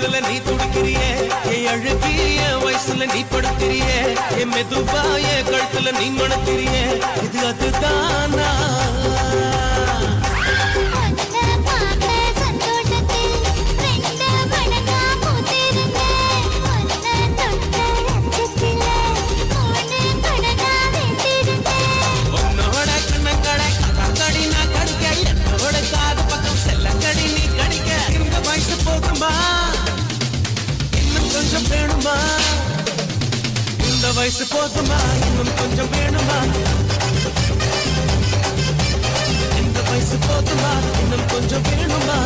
கழுத்துல நீ துடிக்கிறியே என் அழுகிய வயசுல நீ படுத்திரியே என் மெதுவாய கழுத்துல நீ மணத்திரியே இது அதுதானா இந்த வயசு போதுமா இன்னும் கொஞ்சம் வேணுமா இந்த வயசு போதுமா இன்னும் கொஞ்சம் வேணுமா